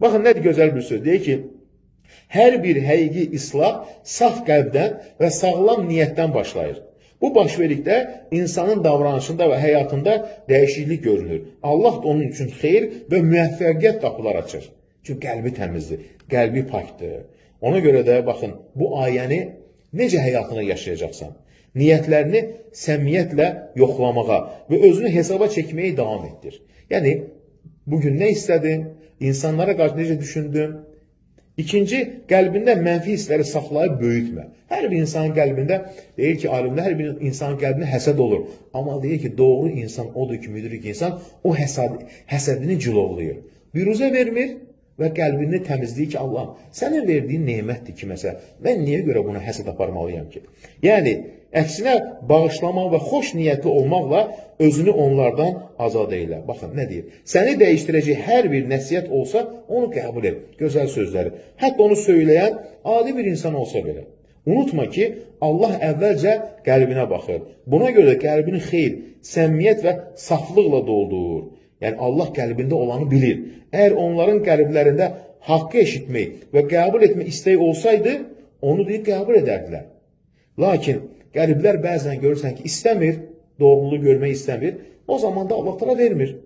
Baxın, nədir gözəl bir söz. Deyir ki, hər bir həqiqi islah saf qəlbdən və sağlam niyyətdən başlayır. Bu baş verdikdə insanın davranışında və həyatında dəyişiklik görünür. Allah da onun üçün xeyir və müvəffəqiyyət qapılar açır. Çünki qəlbi təmizdir, qəlbi pakdır. Ona görə də baxın, bu ayəni necə həyatına yaşayacaqsan, niyyətlərini səmimiyyətlə yoxlamağa və özünü hesaba çəkməyə davam etdir. Yəni, bugün nə istədin, insanlara qarşı necə düşündün? İkinci, qəlbində mənfi hissləri saxlayıb böyütmə. Hər bir insanın qəlbində, deyir ki, alimdə hər bir insanın qəlbində həsəd olur. Amma deyir ki, doğru insan odur ki, müdrik insan o həsədini cilovlayır. Biruzə vermir və qəlbini təmizləyir ki, Allahım, sənin verdiyin nemətdir ki, məsələn, mən niyə görə buna həsəd aparmalıyam ki? Yəni, əksinə bağışlamaq və xoş niyyətli olmaqla özünü onlardan azad eylə. Baxın, nə deyir? Səni dəyişdirəcək hər bir nəsiyyət olsa, onu qəbul et. Gözəl sözləri. Hətta onu söyləyən adi bir insan olsa belə. Unutma ki, Allah əvvəlcə qəlbinə baxır. Buna görə qəlbini xeyr, səmimiyyət və saflıqla doldurur. Yəni, Allah qəlbində olanı bilir. Əgər onların qəlblərində haqqı eşitmək və qəbul etmək istəyi olsaydı, onu deyib qəbul edərdilər. Lakin qəlblər bəzən görürsən ki, istəmir, doğruluğu görmək istəmir, o zaman da Allah təala vermir.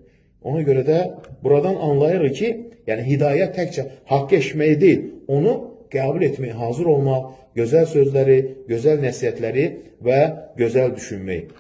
Ona görə də buradan anlayırıq ki, yəni hidayət təkcə haqqı eşitməyi deyil, onu qəbul etməyə hazır olmaq, gözəl sözləri, gözəl nəsihətləri və gözəl düşünmək.